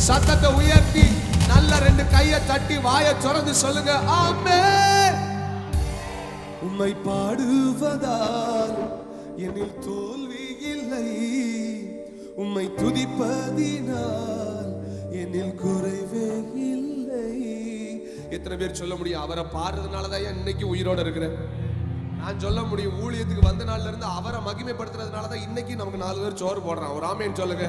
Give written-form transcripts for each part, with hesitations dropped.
சத்தத்தை உயர்த்தி நல்ல 2 கையை தட்டி வாயை திறந்து சொல்லுங்க ஆமென். உம்மை பாடுவதால் என்னில் தோல்வி இல்லை, உம்மை துதிப்பதினால் என்னில் குறைவே இல்லை. எத்தனை பேர் சொல்ல முடியும் அவரை பாடுறதுனாலதான் இன்னைக்கு உயிரோட இருக்கிறேன்? நான் சொல்ல முடியும் ஊழியத்துக்கு வந்த நாள்ல இருந்து அவரை மகிமைப்படுத்துறதுனாலதான் இன்னைக்கு நமக்கு 4 பேர் சோறு போடுறான். ஒரு ஆமென் சொல்லுங்க.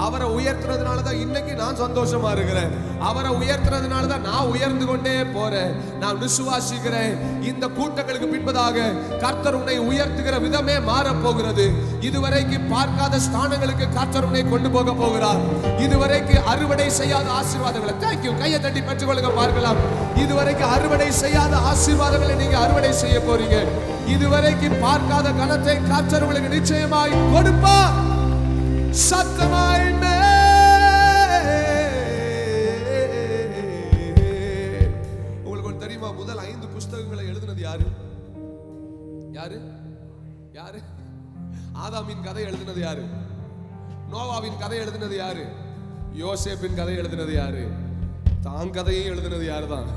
அவரை உயர்த்துறதுனாலதான் இன்னைக்கு நான் சந்தோஷமா இருக்கிறேன். அவரை உயர்த்துறதுனாலதான் நான் உயர்ந்து கொண்டே போறேன். நான் விசுவாசிக்கிறேன் இந்த கூட்டங்களுக்கு பின்பதாக கர்த்தர் உன்னை உயர்த்துகிற விதமே மாற போகிறது. இதுவரைக்கும் பார்க்காத ஸ்தானங்களுக்கு கர்த்தர் உன்னை கொண்டு போக போகிறார். இதுவரைக்கும் அறுவடை செய்யாத ஆசீர்வாதங்களை தேங்க்யூ கையை தட்டி பெற்றுக்கொள்ளுங்க பார்க்கலாம். இதுவரைக்கும் அறுவடை செய்யாத ஆசீர்வாதங்களை நீங்க அறுவடை செய்ய போறீங்க. இதுவரைக்கும் பார்க்காத கனத்தை கர்த்தர் உங்களுக்கு நிச்சயமாய் கொடுப்பார். சத்தமாய் உங்களுக்கு ஒன்று தெரியுமா? முதல் 5 புஸ்தகங்களை எழுதினது யாரு? யாரு யாரு? ஆதாமின் கதை எழுதினது யாரு? நோவாவின் கதை எழுதினது யாரு? யோசேப்பின் கதை எழுதினது யாரு? தான் கதையை எழுதினது யாருதான்?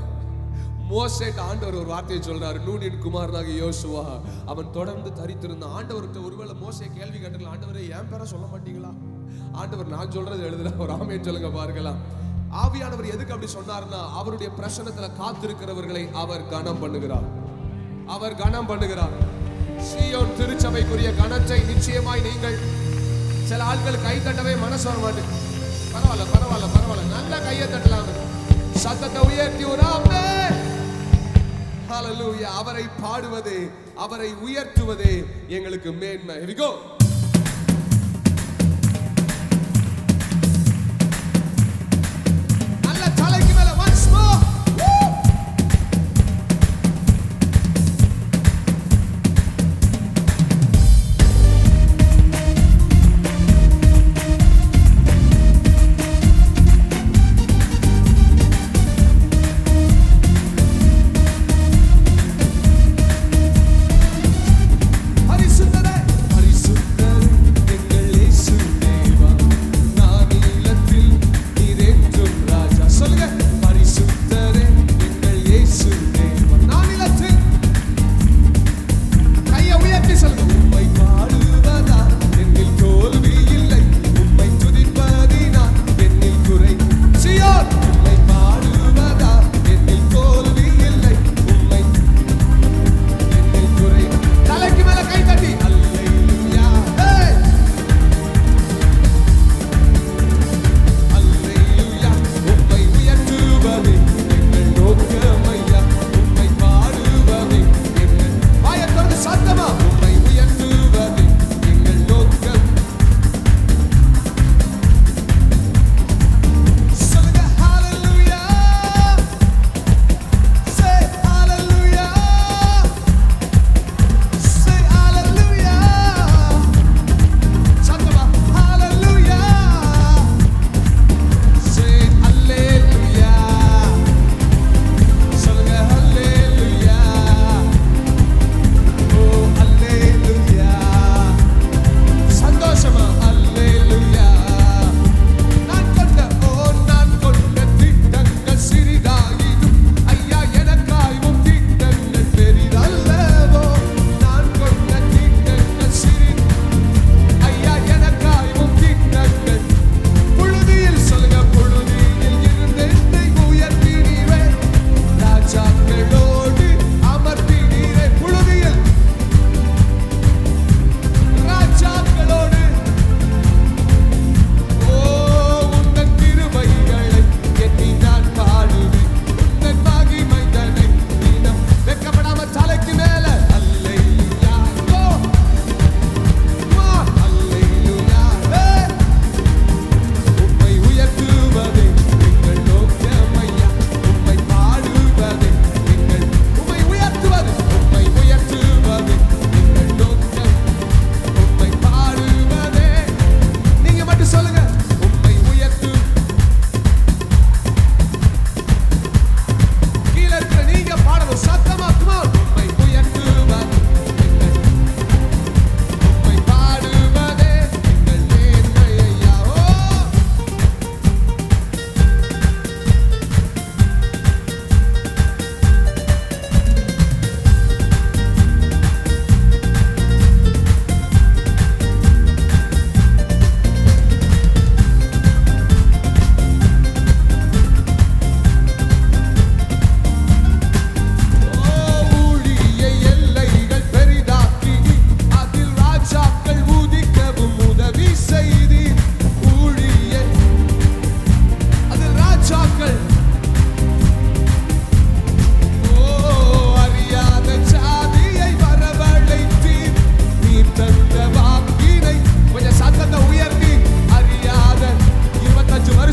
மோசேட்ட ஆண்டவர் ஒரு வார்த்தையை சொல்றாரு. நூனின் குமாரனாகிய யோசுவா அவன் தொடர்ந்து தரித்திருந்த ஆண்டவர்கிட்ட ஒருவேளை மோசே கேள்வி கேட்டுக்கலாம், ஆண்டவரே என் பேரை சொல்ல மாட்டீங்களா? ஆண்டவர் நான் சொல்றது எழுதுற ஒரு ஆமென் சொல்லுங்க பார்க்கலாம். ஆவியானவர் எதுக்கு அப்படி சொன்னார்னா அவருடைய பிரசன்னத்துல காத்திருக்கிறவர்களை அவர் கனம் பண்ணுகிறார். அவர் கனம் பண்ணுகிறார். சீயோன் திருச்சபைக்குரிய கனத்தை நிச்சயமாய் நீங்கள் சில ஆட்கள் கை தட்டவே மனசு வர மாட்டேங்குது. பரவாயில்ல பரவாயில்ல பரவாயில்ல நல்ல கையை தட்டலாம். சத்தத்தை உயர்த்தி ஒரு ஆமென். ஹல்லேலூயா. அவரை பாடுவதே அவரை உயர்த்துவதே எங்களுக்கு மேன்மை. Here we go. நல்ல தலைக்கு மேல once more. பரிசுத்தரே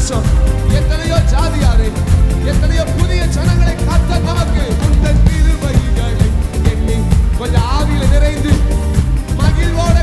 தேசம், எத்தனையோ ஜாதியாரை, எத்தனையோ புதிய ஜனங்களை கர்த்தர் நமக்கு உந்தன் கிருபைகளை எண்ணி கொஞ்சம் ஆவியில நிறைந்து மகிழ்வோட